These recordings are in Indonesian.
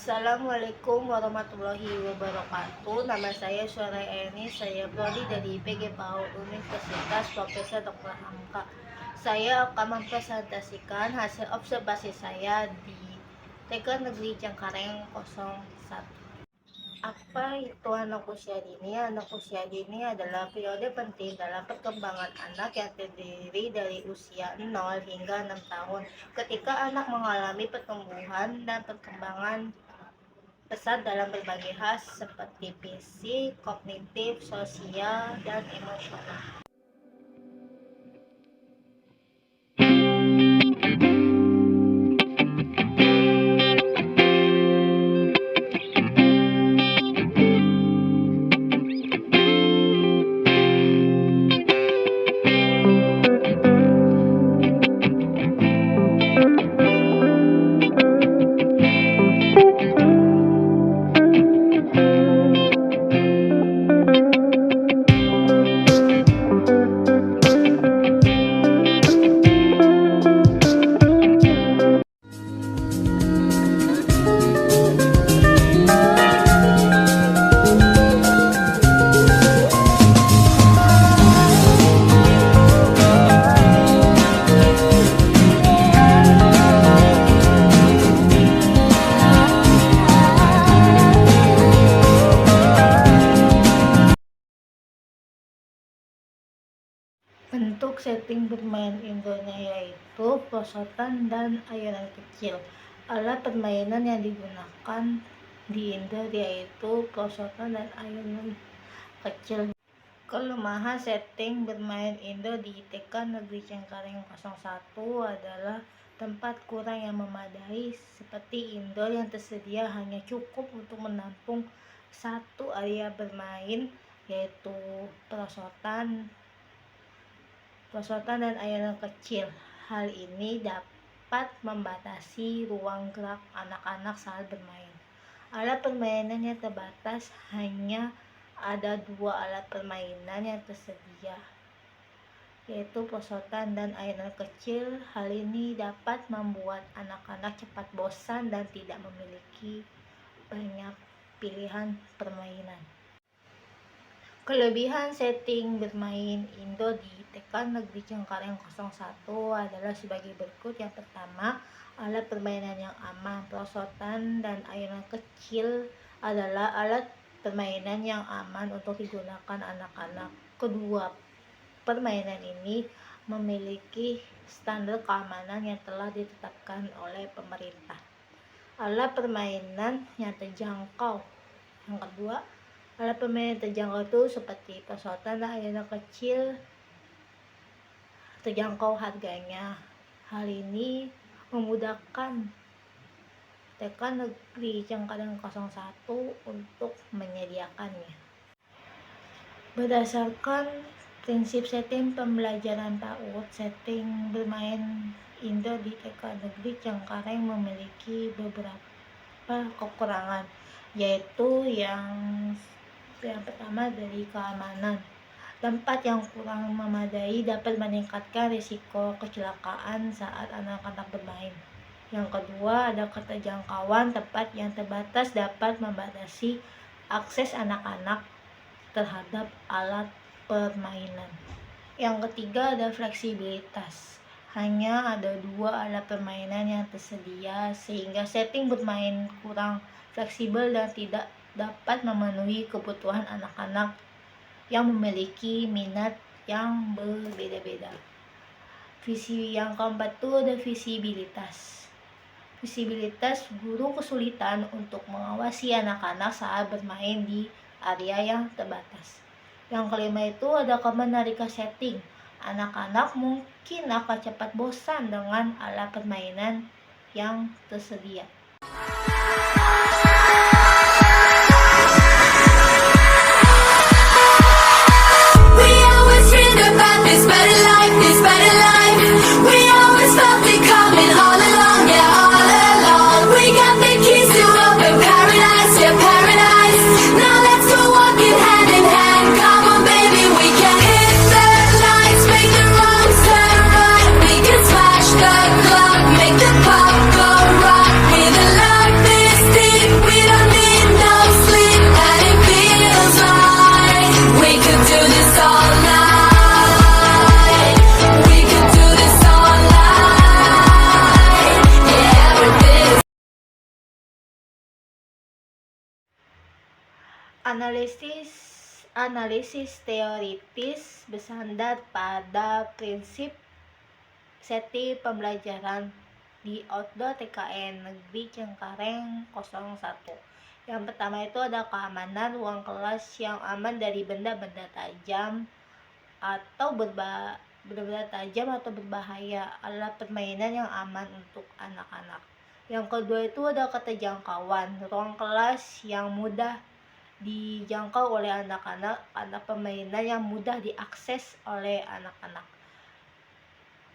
Assalamualaikum warahmatullahi wabarakatuh. Nama saya Syara Eni. Saya prodi dari IPG PAUD Universitas Profesor Dr. Hamka. Saya akan mempresentasikan hasil observasi saya di TK Negeri Cengkareng 01. Apa itu anak usia dini? Anak usia dini adalah periode penting dalam perkembangan anak yang terdiri dari usia 0 hingga 6 tahun. Ketika anak mengalami pertumbuhan dan perkembangan pesat dalam berbagai hal seperti fisik, kognitif, sosial, dan emosional. Bentuk setting bermain indoornya yaitu perosotan dan ayunan kecil. Alat permainan yang digunakan di indoor yaitu perosotan dan ayunan kecil. Kelemahan setting bermain indoor di TK Negeri Cengkareng 01 adalah tempat kurang yang memadai, seperti indoor yang tersedia hanya cukup untuk menampung satu area bermain, yaitu perosotan dan ayunan kecil. Hal ini dapat membatasi ruang gerak anak-anak saat bermain. Alat permainan yang terbatas, hanya ada 2 alat permainan yang tersedia, yaitu perosotan dan ayunan kecil. Hal ini dapat membuat anak-anak cepat bosan dan tidak memiliki banyak pilihan permainan. Kelebihan setting bermain indoor di TK Negeri Cengkareng 01 adalah sebagai berikut. Yang pertama, alat permainan yang aman. Perosotan dan ayunan kecil adalah alat permainan yang aman untuk digunakan anak-anak. Kedua, permainan ini memiliki standar keamanan yang telah ditetapkan oleh pemerintah. Alat permainan yang terjangkau. Yang kedua, alat permainan terjangkau itu seperti perosotan dan ayunan kecil, terjangkau harganya. Hal ini memudahkan TK Negeri Cengkareng 01 untuk menyediakannya. Berdasarkan prinsip setting pembelajaran PAUD, setting bermain indoor di TK Negeri Cengkareng memiliki beberapa kekurangan, yaitu yang pertama dari keamanan. Tempat yang kurang memadai dapat meningkatkan risiko kecelakaan saat anak-anak bermain. Yang kedua, ada keterjangkauan. Tempat yang terbatas dapat membatasi akses anak-anak terhadap alat permainan. Yang ketiga, ada fleksibilitas. Hanya ada 2 alat permainan yang tersedia, sehingga setting bermain kurang fleksibel dan tidak dapat memenuhi kebutuhan anak-anak yang memiliki minat yang berbeda-beda. Yang keempat itu ada visibilitas. Visibilitas, guru kesulitan untuk mengawasi anak-anak saat bermain di area yang terbatas. Yang kelima itu ada kemenarikan setting. Anak-anak mungkin akan cepat bosan dengan alat permainan yang tersedia. Make the pop go rock with a love. Analisis teoritis bersandar pada prinsip setting pembelajaran di outdoor TKN Negeri Cengkareng 01. Yang pertama itu ada keamanan ruang kelas yang aman dari benda-benda tajam atau benda-benda tajam atau berbahaya, alat permainan yang aman untuk anak-anak. Yang kedua itu ada keterjangkauan, ruang kelas yang mudah dijangkau oleh anak-anak karena permainan yang mudah diakses oleh anak-anak.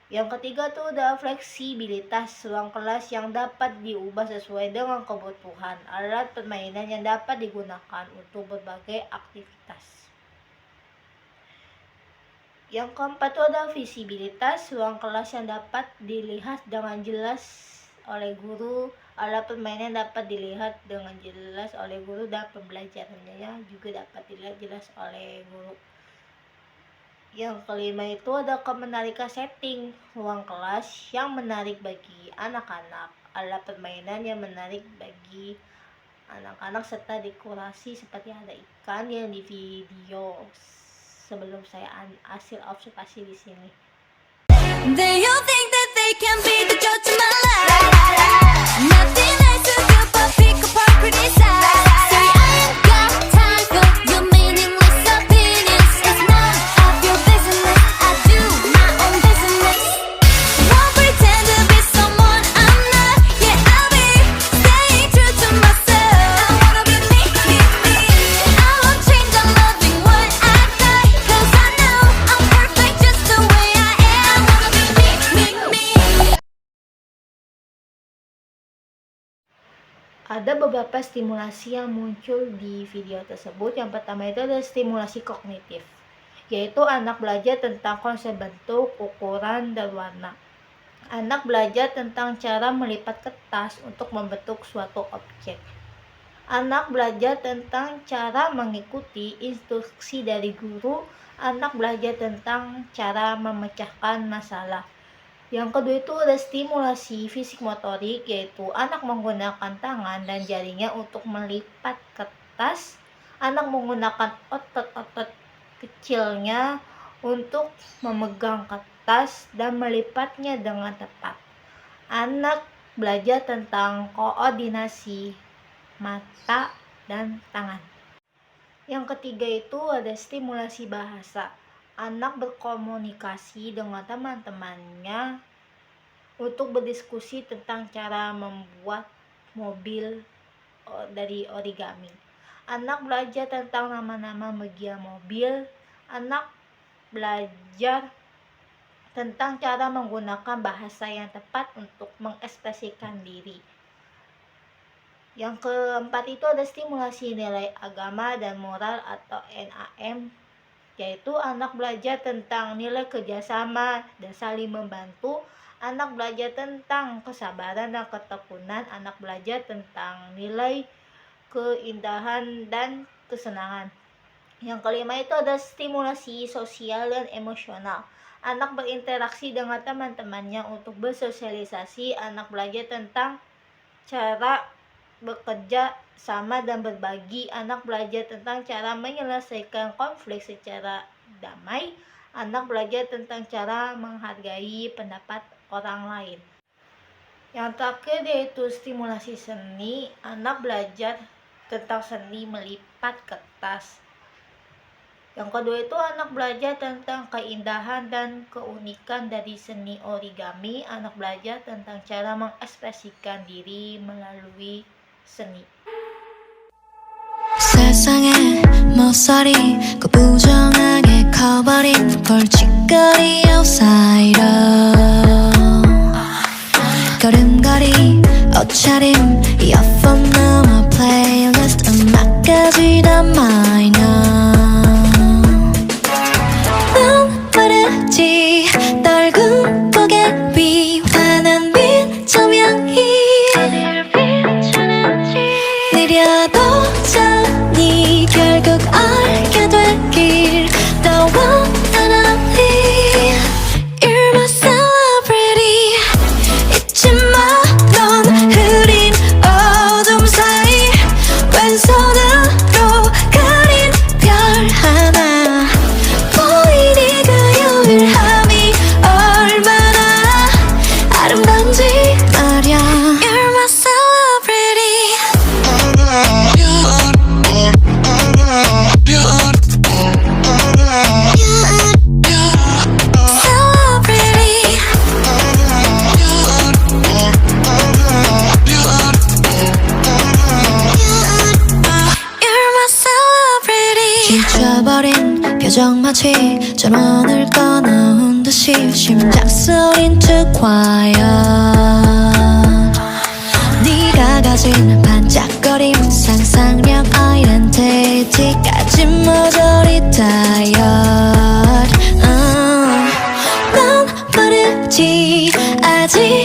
Yang ketiga tuh ada fleksibilitas, ruang kelas yang dapat diubah sesuai dengan kebutuhan, alat permainan yang dapat digunakan untuk berbagai aktivitas. Yang keempat tuh ada visibilitas, ruang kelas yang dapat dilihat dengan jelas oleh guru, alat permainan dapat dilihat dengan jelas oleh guru dan pembelajarannya juga dapat dilihat jelas oleh guru. Yang kelima itu ada kemenarikan setting, ruang kelas yang menarik bagi anak-anak, alat permainan yang menarik bagi anak-anak serta dekorasi seperti ada ikan yang di video sebelum saya hasil observasi di sini. Do you think that they can be the judge of my life? Nothing else to do but pick apart, criticize. Say I ain't got time for your meaningless opinions. It's none of your business. I do my own business. Won't pretend to be someone I'm not. Yeah, I'll be staying true to myself. I wanna be me, me, me. I won't change. I'm loving what I got. 'Cause I know I'm perfect just the way I am. I wanna be me, me, me. Ada beberapa stimulasi yang muncul di video tersebut. Yang pertama itu adalah stimulasi kognitif, yaitu anak belajar tentang konsep bentuk, ukuran, dan warna. Anak belajar tentang cara melipat kertas untuk membentuk suatu objek. Anak belajar tentang cara mengikuti instruksi dari guru. Anak belajar tentang cara memecahkan masalah. Yang kedua itu ada stimulasi fisik motorik, yaitu anak menggunakan tangan dan jarinya untuk melipat kertas. Anak menggunakan otot-otot kecilnya untuk memegang kertas dan melipatnya dengan tepat. Anak belajar tentang koordinasi mata dan tangan. Yang ketiga itu ada stimulasi bahasa. Anak berkomunikasi dengan teman-temannya untuk berdiskusi tentang cara membuat mobil dari origami. Anak belajar tentang nama-nama bagian mobil. Anak belajar tentang cara menggunakan bahasa yang tepat untuk mengekspresikan diri. Yang keempat itu ada stimulasi nilai agama dan moral atau NAM, yaitu anak belajar tentang nilai kerjasama dan saling membantu. Anak belajar tentang kesabaran dan ketekunan. Anak belajar tentang nilai keindahan dan kesenangan. Yang kelima itu ada stimulasi sosial dan emosional. Anak berinteraksi dengan teman-temannya untuk bersosialisasi. Anak belajar tentang cara bekerja sama dan berbagi. Anak belajar tentang cara menyelesaikan konflik secara damai. Anak belajar tentang cara menghargai pendapat orang lain. Yang terakhir yaitu stimulasi seni. Anak belajar tentang seni melipat kertas. Yang kedua itu anak belajar tentang keindahan dan keunikan dari seni origami. Anak belajar tentang cara mengekspresikan diri melalui seni. 세상에 멋살이 그 부정하게 커버린 벌칙거리 outsider 걸음걸이 옷차림 이어폰 넘어 플레이리스트 음악까지 다 minor 눈 빠르지 떨군 고개 위 환한 빛 조명이 느려도 전이 결국 알게 되길 더 원하는 You're my celebrity 잊지 마 넌 흐린 어둠 사이 왼손으로 표정 마치 전원을 꺼놓은 듯이 심장 소린 쭉 과연 네가 가진 반짝거림 상상력 아이덴티티까지 모조리 tired 난 모르지 아직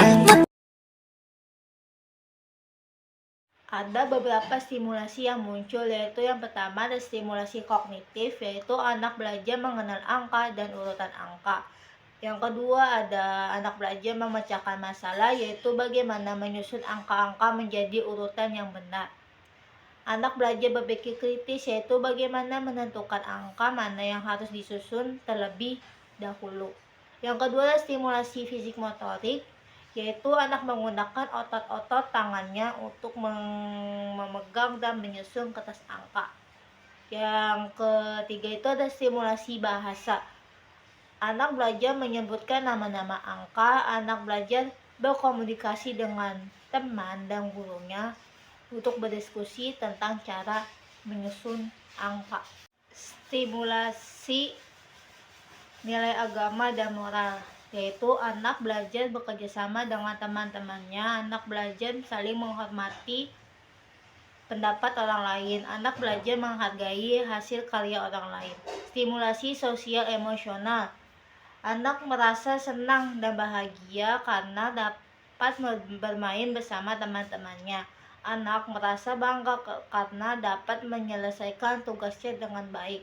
Ada beberapa stimulasi yang muncul, yaitu yang pertama ada stimulasi kognitif, yaitu anak belajar mengenal angka dan urutan angka. Yang kedua ada anak belajar memecahkan masalah, yaitu bagaimana menyusun angka-angka menjadi urutan yang benar. Anak belajar berpikir kritis, yaitu bagaimana menentukan angka mana yang harus disusun terlebih dahulu. Yang kedua adalah stimulasi fisik motorik, yaitu anak menggunakan otot-otot tangannya untuk memegang dan menyusun kertas angka. Yang ketiga itu ada stimulasi bahasa. Anak belajar menyebutkan nama-nama angka, anak belajar berkomunikasi dengan teman dan gurunya untuk berdiskusi tentang cara menyusun angka. Stimulasi nilai agama dan moral, yaitu anak belajar bekerja sama dengan teman-temannya, anak belajar saling menghormati pendapat orang lain, anak belajar menghargai hasil karya orang lain. Stimulasi sosial emosional, anak merasa senang dan bahagia karena dapat bermain bersama teman-temannya. Anak merasa bangga karena dapat menyelesaikan tugasnya dengan baik.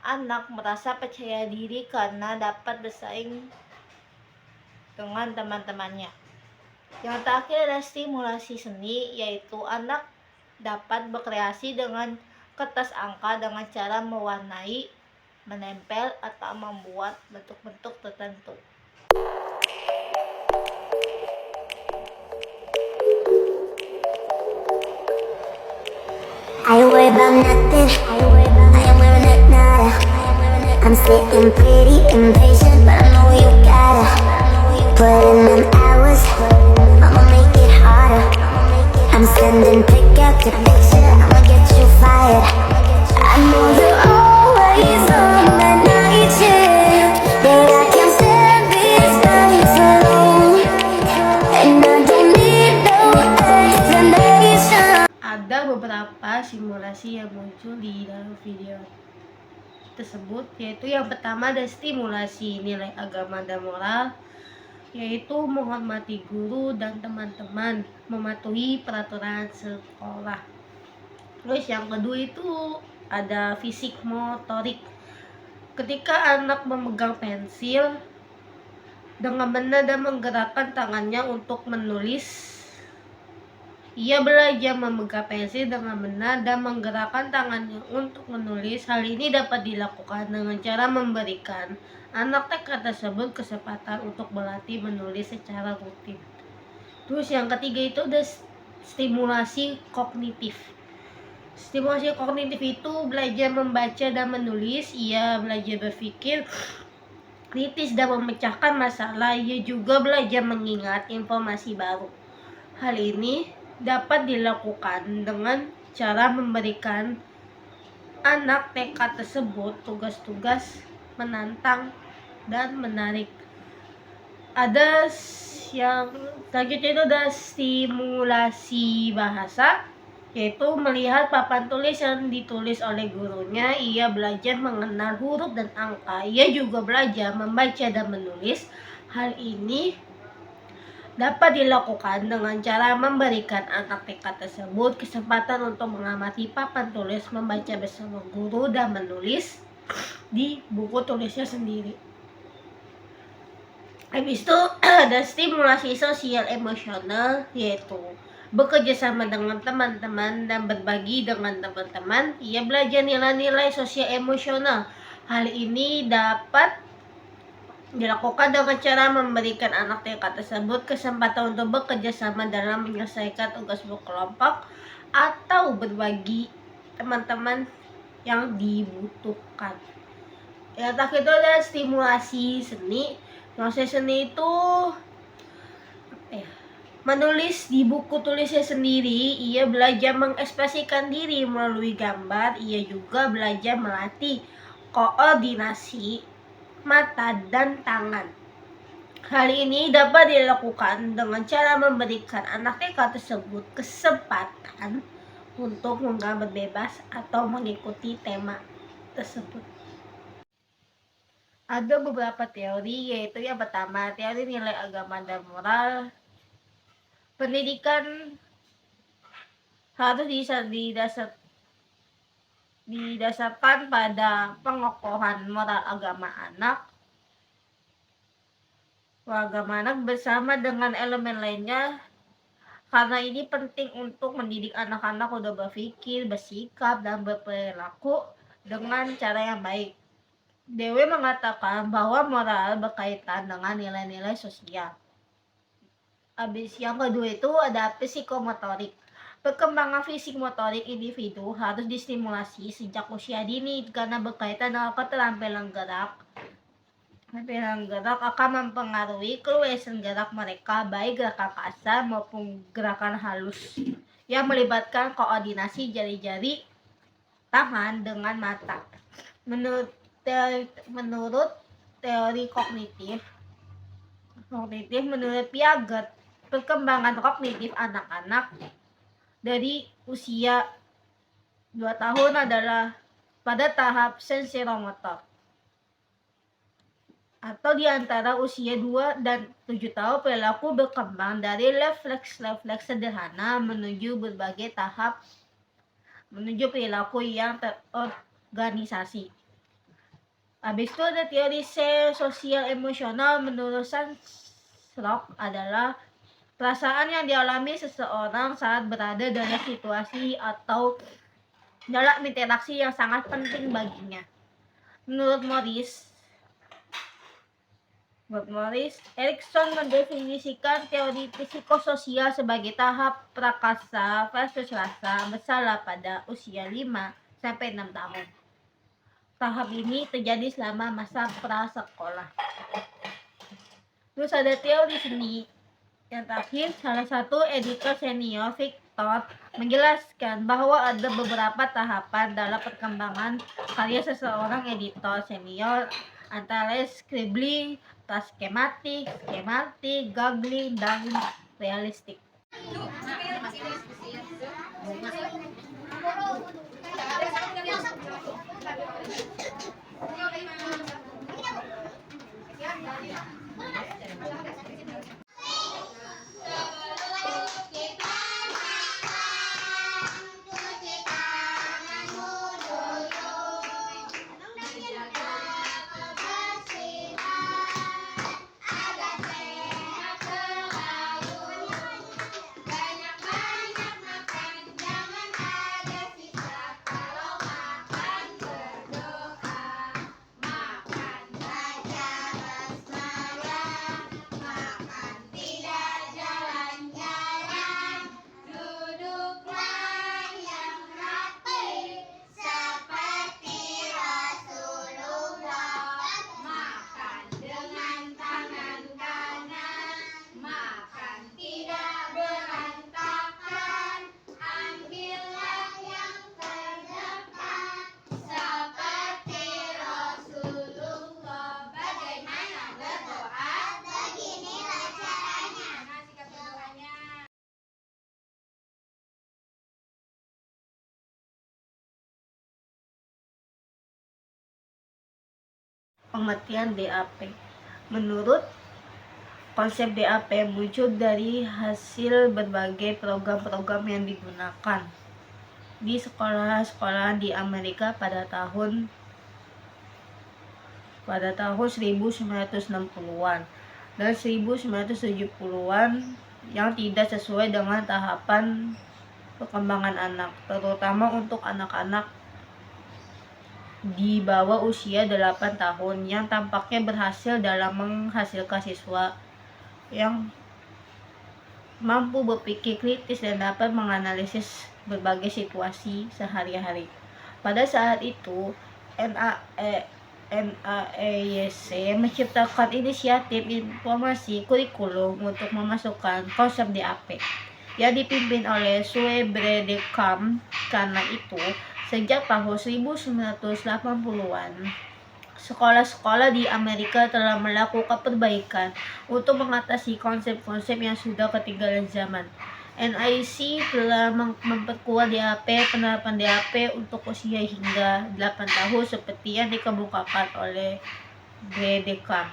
Anak merasa percaya diri karena dapat bersaing dengan teman-temannya. Yang terakhir adalah stimulasi seni, yaitu anak dapat berkreasi dengan kertas angka dengan cara mewarnai, menempel, atau membuat bentuk-bentuk tertentu. I worry about nothing. I am wearing a nada. I'm sitting pretty impatient, but I know you gotta put in them hours. I'ma make it harder. I'm sending pick out your picture. I'ma get you fired. I know you're always on that night shift, but I can't stand this night alone, and I don't need no explanation. Ada beberapa simulasi yang muncul di dalam video tersebut, yaitu yang pertama ada stimulasi nilai agama dan moral, yaitu menghormati guru dan teman-teman, mematuhi peraturan sekolah. Terus yang kedua itu ada fisik motorik, ketika anak memegang pensil dengan benar dan menggerakkan tangannya untuk menulis. Ia belajar memegang pensil dengan benar dan menggerakkan tangannya untuk menulis. Hal ini dapat dilakukan dengan cara memberikan anak TK tersebut kesempatan untuk berlatih menulis secara rutin. Terus yang ketiga itu ada stimulasi kognitif. Stimulasi kognitif itu belajar membaca dan menulis. Ia belajar berpikir kritis dan memecahkan masalah. Ia juga belajar mengingat informasi baru. Hal ini dapat dilakukan dengan cara memberikan anak TK tersebut tugas-tugas menantang dan menarik. Ada yang selanjutnya itu ada stimulasi bahasa, yaitu melihat papan tulis yang ditulis oleh gurunya. Ia belajar mengenal huruf dan angka. Ia juga belajar membaca dan menulis. Hal ini dapat dilakukan dengan cara memberikan anak TK tersebut kesempatan untuk mengamati papan tulis, membaca bersama guru, dan menulis di buku tulisnya sendiri. Habis itu ada stimulasi sosial emosional, yaitu bekerja sama dengan teman-teman dan berbagi dengan teman-teman. Ia belajar nilai-nilai sosial emosional. Hal ini dapat dilakukan dengan cara memberikan anak TK tersebut kesempatan untuk bekerja sama dalam menyelesaikan tugas berkelompok atau berbagi teman-teman yang dibutuhkan. Yang terakhir itu adalah stimulasi seni. Stimulasi seni itu menulis di buku tulisnya sendiri. Ia belajar mengekspresikan diri melalui gambar. Ia juga belajar melatih koordinasi mata dan tangan. Hal ini dapat dilakukan dengan cara memberikan anak TK tersebut kesempatan untuk menggambar bebas atau mengikuti tema tersebut. Ada beberapa teori, yaitu yang pertama, teori nilai agama dan moral. Pendidikan harus didasarkan pada pengokohan moral agama anak bersama dengan elemen lainnya, karena ini penting untuk mendidik anak-anak udah berpikir, bersikap, dan berperilaku dengan cara yang baik. Dewi mengatakan bahwa moral berkaitan dengan nilai-nilai sosial. Habis yang kedua itu ada psikomotorik. Perkembangan fisik motorik individu harus distimulasi sejak usia dini karena berkaitan dengan keterampilan gerak. Keterampilan gerak akan mempengaruhi keluasan gerak mereka, baik gerakan kasar maupun gerakan halus yang melibatkan koordinasi jari-jari tangan dengan mata. Menurut teori kognitif menurut Piaget, perkembangan kognitif anak-anak dari usia 2 tahun adalah pada tahap sensoromotor, atau di antara usia 2 dan 7 tahun perilaku berkembang dari refleks sederhana menuju berbagai tahap menuju perilaku yang terorganisasi. Habis itu ada teori sosial emosional. Menurut Sandrock adalah perasaan yang dialami seseorang saat berada dalam situasi atau dalam interaksi yang sangat penting baginya. Menurut Morris, Erikson mendefinisikan teori psikososial sebagai tahap prakasa versus rasa bersalah pada usia 5-6 tahun. Tahap ini terjadi selama masa prasekolah. Terus ada teori seni. Yang terakhir, salah satu editor senior Victor menjelaskan bahwa ada beberapa tahapan dalam perkembangan karya seseorang editor senior, antara scribbling, skematik, googling, dan realistik. Pengertian DAP. Menurut konsep DAP muncul dari hasil berbagai program-program yang digunakan di sekolah-sekolah di Amerika pada tahun 1960-an dan 1970-an yang tidak sesuai dengan tahapan perkembangan anak, terutama untuk anak-anak di bawah usia 8 tahun yang tampaknya berhasil dalam menghasilkan siswa yang mampu berpikir kritis dan dapat menganalisis berbagai situasi sehari-hari. Pada saat itu, NAEYC menciptakan inisiatif informasi kurikulum untuk memasukkan konsep DAP yang dipimpin oleh Sue Bredecamp. Karena itu, Sejak tahun 1980-an, sekolah-sekolah di Amerika telah melakukan perbaikan untuk mengatasi konsep-konsep yang sudah ketinggalan zaman. NIC telah memperkuat penerapan DAP untuk usia hingga 8 tahun seperti yang dikemukakan oleh Bredekam.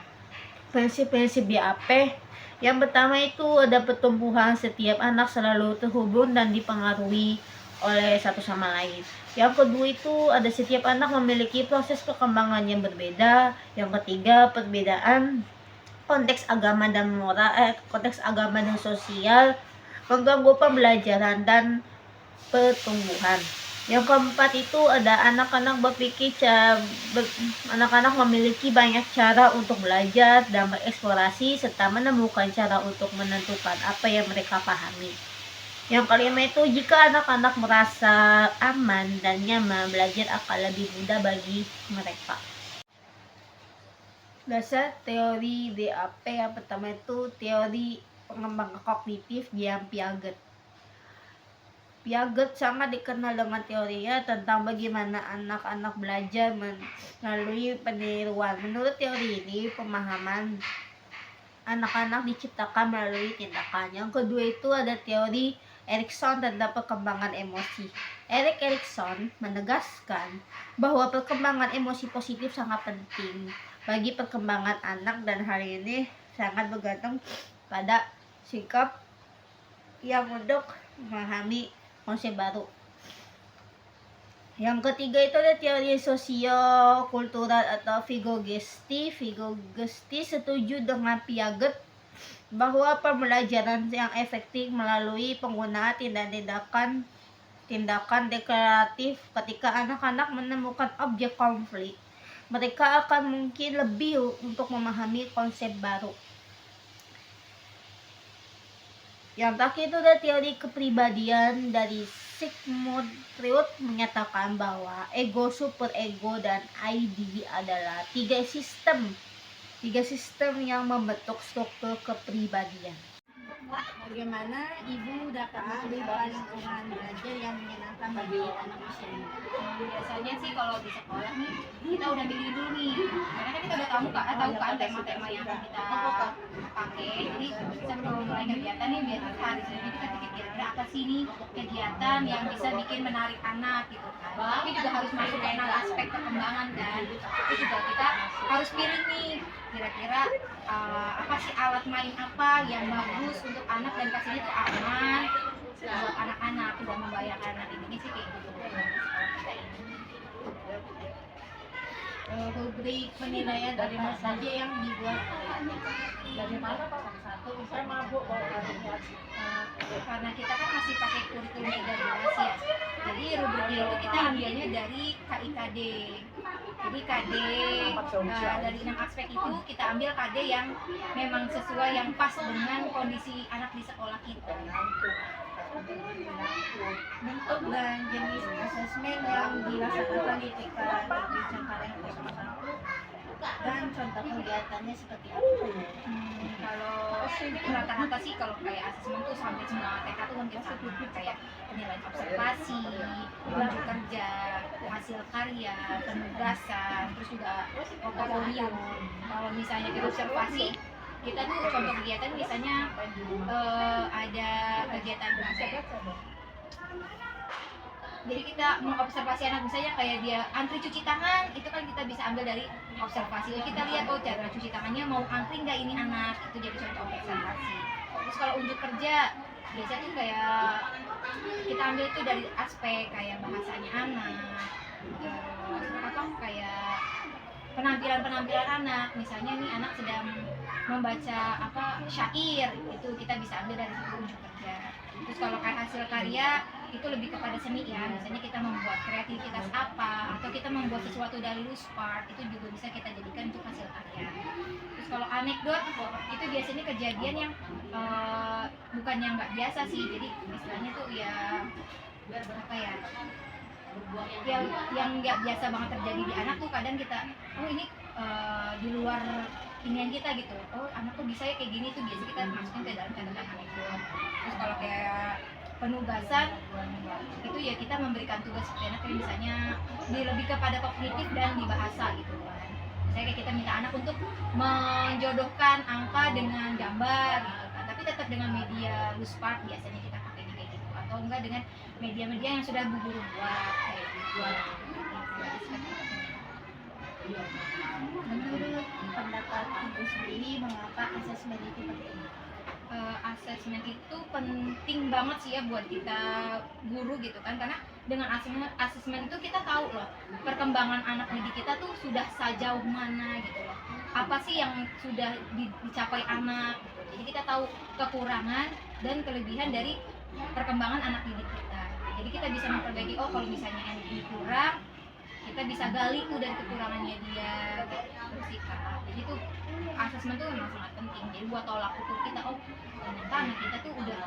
Prinsip-prinsip DAP yang pertama itu ada pertumbuhan setiap anak selalu terhubung dan dipengaruhi oleh satu sama lain. Yang kedua itu ada setiap anak memiliki proses perkembangan yang berbeda. Yang ketiga, perbedaan konteks agama dan konteks agama dan sosial mengganggu pembelajaran dan pertumbuhan. Yang keempat itu ada anak-anak anak-anak memiliki banyak cara untuk belajar dan bereksplorasi serta menemukan cara untuk menentukan apa yang mereka pahami. Yang kelima itu jika anak-anak merasa aman dan nyaman, belajar akan lebih mudah bagi mereka. Dasar teori DAP yang pertama itu teori pengembangan kognitif yang Piaget. Piaget sangat dikenal dengan teorinya tentang bagaimana anak-anak belajar melalui peniruan. Menurut teori ini, pemahaman anak-anak diciptakan melalui tindakan. Yang kedua itu ada teori Erikson tentang perkembangan emosi. Erik Erikson menegaskan bahwa perkembangan emosi positif sangat penting bagi perkembangan anak dan hal ini sangat bergantung pada sikap yang untuk memahami konsep baru. Yang ketiga itu ada teori sosiokultural atau Vygotsky. Vygotsky setuju dengan Piaget bahwa pembelajaran yang efektif melalui penggunaan tindakan deklaratif. Ketika anak-anak menemukan objek konflik, mereka akan mungkin lebih untuk memahami konsep baru. Yang terakhir itu ada teori kepribadian dari Sigmund Freud menyatakan bahwa ego, superego, dan ID adalah tiga sistem yang membentuk struktur kepribadian. Bagaimana ibu dapat memberikan lingkungan belajar yang menyenangkan bagi anak usia ini? Biasanya sih kalau di sekolah nih kita udah pilih dulu nih, karena kan kita udah tahu kan tema-tema yang akan kita pakai. Jadi sebelum mulai kegiatan nih biar kita hari ini kita pikir kira-kira apa sih nih kegiatan yang bisa bikin menarik anak gitu kan. Tapi juga harus masuk ke aspek perkembangan kan. Terus juga kita harus pilih nih kira-kira apa sih alat main apa yang bagus untuk anak dan pastinya itu aman buat anak-anak, tidak membahayakan anak ini sih kayak gitu. Rubrik penilaian dari mana saja yang dibuat dari mana Pak? Satu saya mabuk Karena kita kan masih pakai kurikulum 13 ya, jadi rubriknya itu kita ambilnya dari KIKD. Jadi KD dari 6 aspek itu kita ambil KD yang memang sesuai, yang pas dengan kondisi anak di sekolah kita. Bentuk dan jenis asesmen yang dilaksanakan di TK Negeri Cengkareng 01 dan contoh kegiatannya seperti apa? Kalau rata-rata sih kalau kayak asesmen tuh sampai semua TK tuh hampir sama, kayak penilaian observasi, unjuk kerja, hasil karya, penugasan, terus juga portofolio. Kalau misalnya kita observasi, kita tuh contoh kegiatan misalnya ada kegiatan jadi kita mengobservasi anak, misalnya kayak dia antri cuci tangan, itu kan kita bisa ambil dari observasi. Kita lihat cara cuci tangannya mau antri nggak ini anak, itu jadi contoh observasi. Terus kalau unjuk kerja, biasanya tuh kayak kita ambil itu dari aspek kayak bahasanya anak, kayak penampilan anak. Misalnya nih anak sedang membaca syair, itu kita bisa ambil dari unjuk kerja. Terus kalau kayak hasil karya itu lebih kepada seni ya, misalnya kita membuat kreativitas apa, atau kita membuat sesuatu dari loose part, itu juga bisa kita jadikan untuk hasil karya. Terus kalau anekdot itu biasanya kejadian yang bukan yang nggak biasa sih, jadi istilahnya tuh ya yang nggak biasa banget terjadi di anak tuh kadang kita ini di luar inian kita gitu, anak tuh bisa ya kayak gini, tuh biasa kita masukin ke dalam catatan anekdot. Terus kalau kayak penugasan itu ya kita memberikan tugas ke anak yang misalnya lebih kepada kognitif dan di bahasa gitu kan. Misalnya kayak kita minta anak untuk menjodohkan angka dengan gambar gitu kan, tapi tetap dengan media loose part biasanya kita pakai kayak gitu, atau enggak dengan media-media yang sudah Bu Guru buat kayak gitu. Menurut pendapat Ibu sendiri, mengapa asesmen itu penting? Asesmen itu penting banget sih ya buat kita guru gitu kan, karena dengan asesmen itu kita tahu loh perkembangan anak didik kita tuh sudah sejauh mana gitu loh, apa sih yang sudah dicapai anak gitu. Jadi kita tahu kekurangan dan kelebihan dari perkembangan anak didik kita, jadi kita bisa memperbaiki. Oh, kalau misalnya ini kurang, kita bisa gali tuh dari kekurangannya dia gitu sih Kak. Jadi tuh asesmen tuh memang sangat penting, jadi buat tolak ukur kita, oh ternyata anak kita tuh udah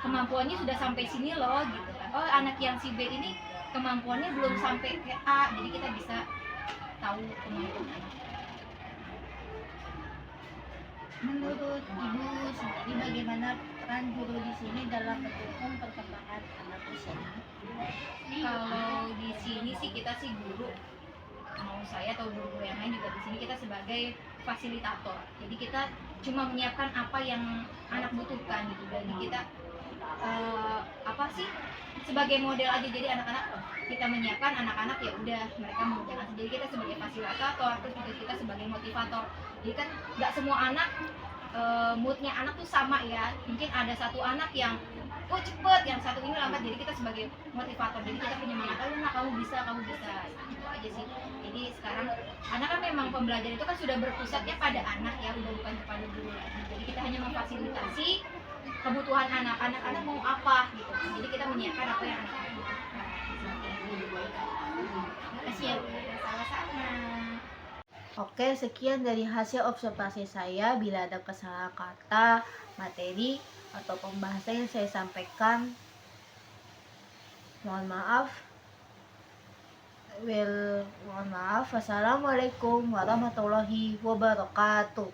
kemampuannya sudah sampai sini loh gitu kan. Oh, anak yang si B ini kemampuannya belum sampai ke A, jadi kita bisa tahu kemampuan anak. Menurut Ibu sendiri, bagaimana peran guru di sini dalam mendukung perkembangan anak usia ini? Kalau di sini sih kita sih guru, mau saya atau guru-guru yang lain juga di sini kita sebagai fasilitator. Jadi kita cuma menyiapkan apa yang anak butuhkan gitu. Jadi kita apa sih sebagai model aja. Jadi anak-anak kita menyiapkan, anak-anak ya udah mereka mengerjakan. Jadi kita sebagai fasilitator, terus juga kita sebagai motivator. Jadi kan nggak semua anak moodnya anak tuh sama ya. Mungkin ada satu anak yang oh cepet, yang satu ini lambat, jadi kita sebagai motivator, jadi kita penyemangat, oh nah kamu bisa gitu aja sih. Jadi sekarang anak kan memang pembelajaran itu kan sudah berpusatnya pada anak ya, udah bukan kepada guru lagi. Jadi kita hanya memfasilitasi kebutuhan anak mau apa gitu, jadi kita menyiapkan apa yang anak butuhkan. Terima kasih ya Bu. Sama-sama. Oke, sekian dari hasil observasi saya. Bila ada kesalahan kata, materi, atau pembahasan yang saya sampaikan, mohon maaf. Wassalamualaikum warahmatullahi wabarakatuh.